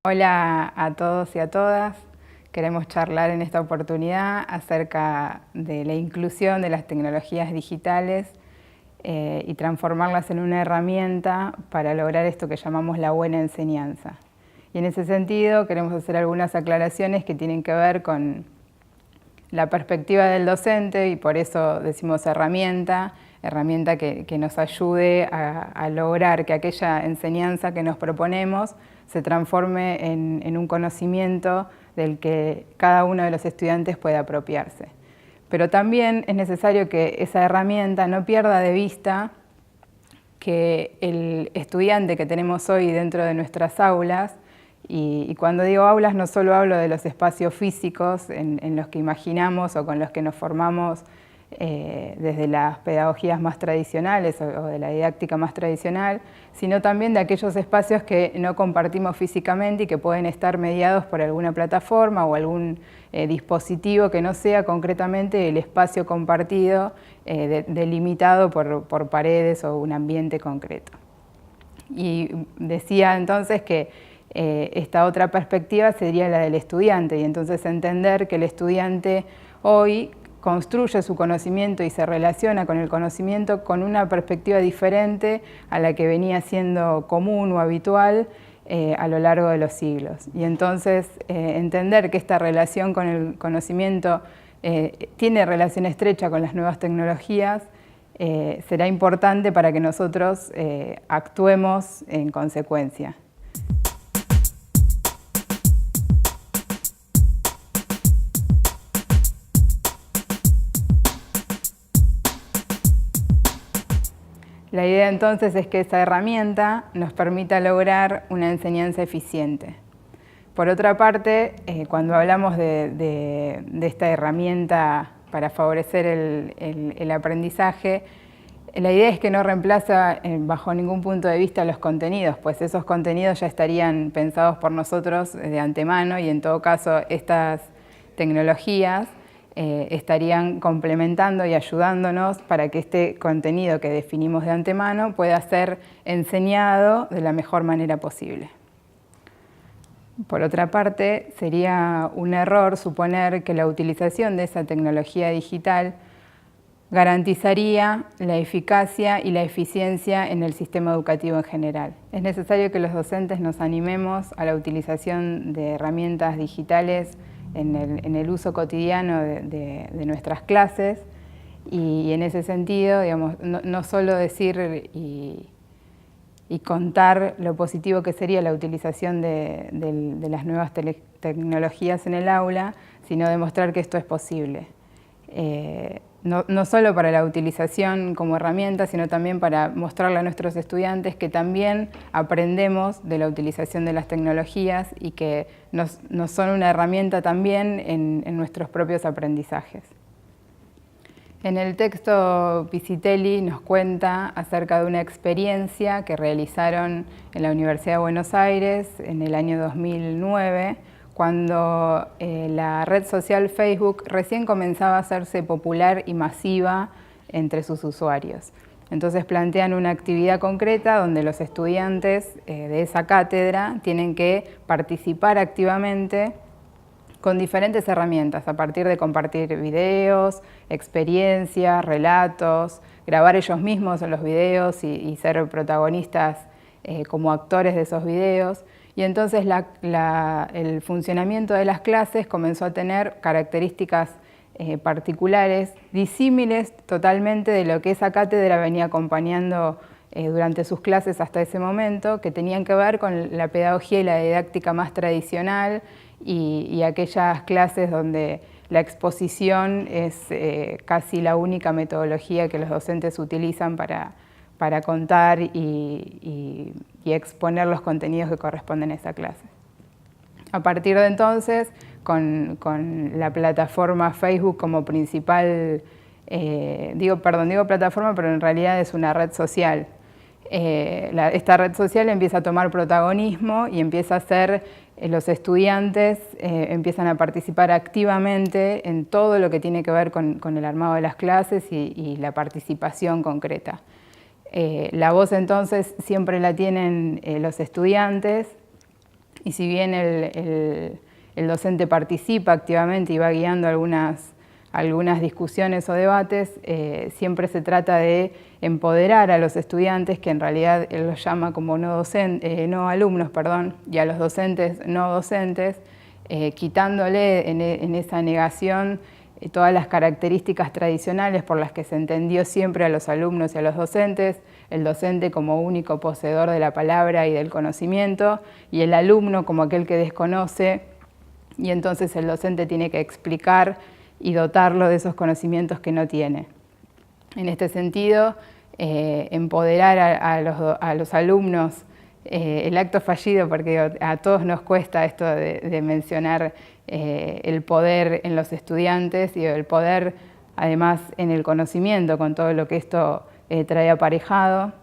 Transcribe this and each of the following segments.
Hola a todos y a todas. Queremos charlar en esta oportunidad acerca de la inclusión de las tecnologías digitales y transformarlas en una herramienta para lograr esto que llamamos la buena enseñanza. Y en ese sentido queremos hacer algunas aclaraciones que tienen que ver con la perspectiva del docente, y por eso decimos herramienta que nos ayude a lograr que aquella enseñanza que nos proponemos se transforme en un conocimiento del que cada uno de los estudiantes pueda apropiarse. Pero también es necesario que esa herramienta no pierda de vista que el estudiante que tenemos hoy dentro de nuestras aulas, y cuando digo aulas no solo hablo de los espacios físicos en los que imaginamos o con los que nos formamos desde las pedagogías más tradicionales o de la didáctica más tradicional, sino también de aquellos espacios que no compartimos físicamente y que pueden estar mediados por alguna plataforma o algún dispositivo que no sea concretamente el espacio compartido delimitado por paredes o un ambiente concreto. Y decía entonces que esta otra perspectiva sería la del estudiante, y entonces entender que el estudiante hoy construye su conocimiento y se relaciona con el conocimiento con una perspectiva diferente a la que venía siendo común o habitual a lo largo de los siglos. Y entonces entender que esta relación con el conocimiento tiene relación estrecha con las nuevas tecnologías será importante para que nosotros actuemos en consecuencia. La idea entonces es que esa herramienta nos permita lograr una enseñanza eficiente. Por otra parte, cuando hablamos de esta herramienta para favorecer el aprendizaje, la idea es que no reemplaza bajo ningún punto de vista los contenidos, pues esos contenidos ya estarían pensados por nosotros de antemano, y en todo caso estas tecnologías estarían complementando y ayudándonos para que este contenido que definimos de antemano pueda ser enseñado de la mejor manera posible. Por otra parte, sería un error suponer que la utilización de esa tecnología digital garantizaría la eficacia y la eficiencia en el sistema educativo en general. Es necesario que los docentes nos animemos a la utilización de herramientas digitales en el uso cotidiano de nuestras clases, y en ese sentido, digamos, no solo decir y contar lo positivo que sería la utilización de las nuevas tecnologías en el aula, sino demostrar que esto es posible. No solo para la utilización como herramienta, sino también para mostrarle a nuestros estudiantes que también aprendemos de la utilización de las tecnologías y que nos son una herramienta también en nuestros propios aprendizajes. En el texto Pisitelli nos cuenta acerca de una experiencia que realizaron en la Universidad de Buenos Aires en el año 2009, cuando la red social Facebook recién comenzaba a hacerse popular y masiva entre sus usuarios. Entonces plantean una actividad concreta donde los estudiantes de esa cátedra tienen que participar activamente con diferentes herramientas, a partir de compartir videos, experiencias, relatos, grabar ellos mismos en los videos y ser protagonistas como actores de esos videos. Y entonces el funcionamiento de las clases comenzó a tener características particulares, disímiles totalmente de lo que esa cátedra venía acompañando durante sus clases hasta ese momento, que tenían que ver con la pedagogía y la didáctica más tradicional y aquellas clases donde la exposición es casi la única metodología que los docentes utilizan para contar y exponer los contenidos que corresponden a esa clase. A partir de entonces, con la plataforma Facebook como principal, digo plataforma, pero en realidad es una red social. Esta red social empieza a tomar protagonismo y empieza a ser, los estudiantes empiezan a participar activamente en todo lo que tiene que ver con el armado de las clases y la participación concreta. La voz entonces siempre la tienen los estudiantes, Y si bien el docente participa activamente y va guiando algunas discusiones o debates, siempre se trata de empoderar a los estudiantes, que en realidad él los llama como no alumnos, perdón, y a los docentes no docentes, quitándole en esa negación todas las características tradicionales por las que se entendió siempre a los alumnos y a los docentes, el docente como único poseedor de la palabra y del conocimiento, y el alumno como aquel que desconoce, y entonces el docente tiene que explicar y dotarlo de esos conocimientos que no tiene. En este sentido, empoderar a los alumnos, el acto fallido, porque a todos nos cuesta esto de mencionar el poder en los estudiantes y el poder además en el conocimiento, con todo lo que esto trae aparejado,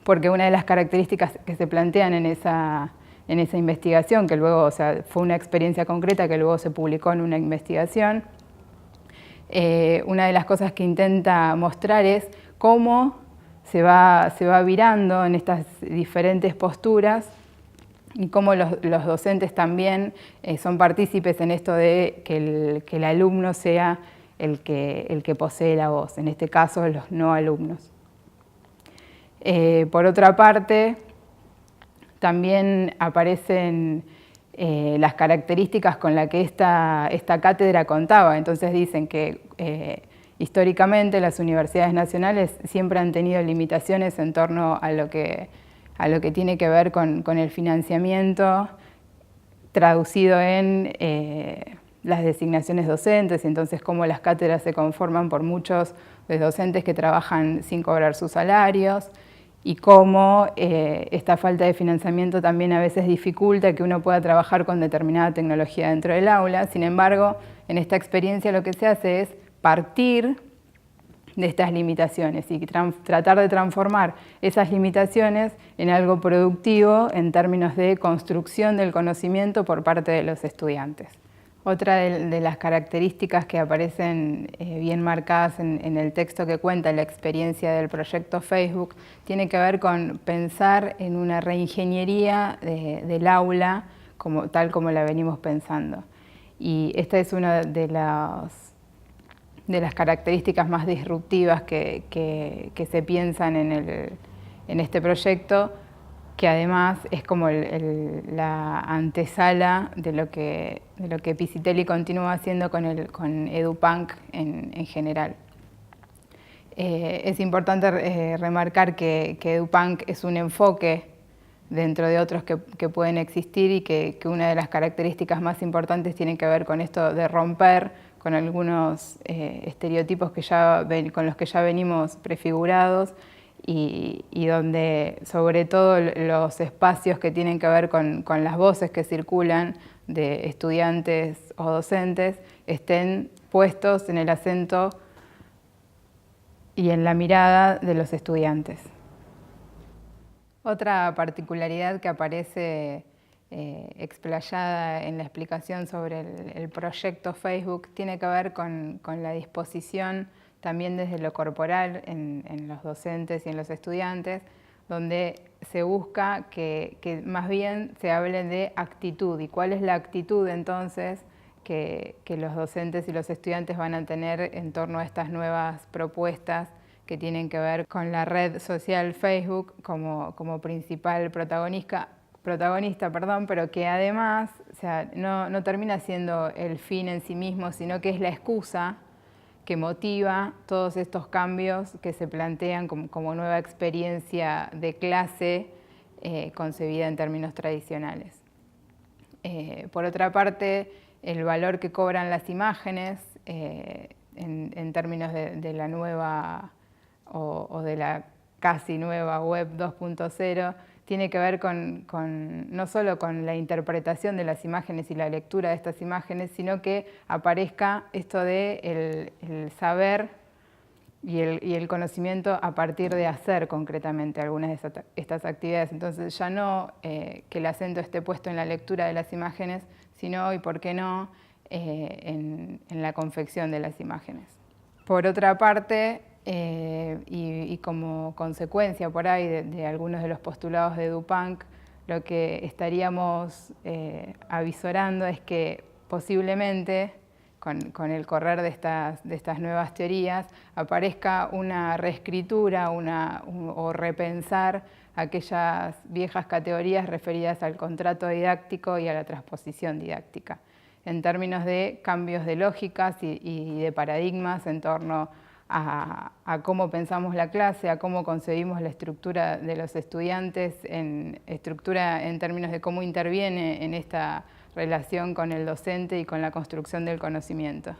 porque una de las características que se plantean en esa investigación, que luego, o sea, fue una experiencia concreta que luego se publicó en una investigación, una de las cosas que intenta mostrar es cómo se va virando en estas diferentes posturas y cómo los docentes también son partícipes en esto de que el alumno sea el que posee la voz, en este caso los no alumnos. Por otra parte, también aparecen las características con las que esta cátedra contaba. Entonces dicen que históricamente las universidades nacionales siempre han tenido limitaciones en torno a lo que tiene que ver con el financiamiento traducido en las designaciones docentes, y entonces cómo las cátedras se conforman por muchos de docentes que trabajan sin cobrar sus salarios, y cómo esta falta de financiamiento también a veces dificulta que uno pueda trabajar con determinada tecnología dentro del aula. Sin embargo, en esta experiencia lo que se hace es partir de estas limitaciones y tratar de transformar esas limitaciones en algo productivo en términos de construcción del conocimiento por parte de los estudiantes. Otra de las características que aparecen bien marcadas en el texto que cuenta la experiencia del proyecto Facebook tiene que ver con pensar en una reingeniería del aula tal como la venimos pensando. Y esta es una de las características más disruptivas que se piensan en este proyecto, que además es como la antesala de lo que Pisitelli continúa haciendo con EduPunk en general. Es importante remarcar que EduPunk es un enfoque dentro de otros que pueden existir, y que una de las características más importantes tiene que ver con esto de romper con algunos estereotipos con los que ya venimos prefigurados, y donde sobre todo los espacios que tienen que ver con las voces que circulan de estudiantes o docentes estén puestos en el acento y en la mirada de los estudiantes. Otra particularidad que aparece explayada en la explicación sobre el proyecto Facebook tiene que ver con la disposición también desde lo corporal en los docentes y en los estudiantes, donde se busca que más bien se hable de actitud. ¿Y cuál es la actitud entonces que los docentes y los estudiantes van a tener en torno a estas nuevas propuestas que tienen que ver con la red social Facebook como principal protagonista, pero que además, o sea, no termina siendo el fin en sí mismo, sino que es la excusa que motiva todos estos cambios que se plantean como nueva experiencia de clase concebida en términos tradicionales. Por otra parte, el valor que cobran las imágenes en términos de la nueva o de la casi nueva web 2.0 tiene que ver no solo con la interpretación de las imágenes y la lectura de estas imágenes, sino que aparezca esto de el saber y el conocimiento a partir de hacer concretamente algunas de estas actividades. Entonces ya no que el acento esté puesto en la lectura de las imágenes, sino, y por qué no, en la confección de las imágenes. Por otra parte, y como consecuencia por ahí de algunos de los postulados de EduPunk, lo que estaríamos avisorando es que posiblemente con el correr de estas nuevas teorías aparezca una reescritura o repensar aquellas viejas categorías referidas al contrato didáctico y a la transposición didáctica, en términos de cambios de lógicas y de paradigmas en torno a cómo pensamos la clase, a cómo concebimos la estructura de los estudiantes, estructura en términos de cómo interviene en esta relación con el docente y con la construcción del conocimiento.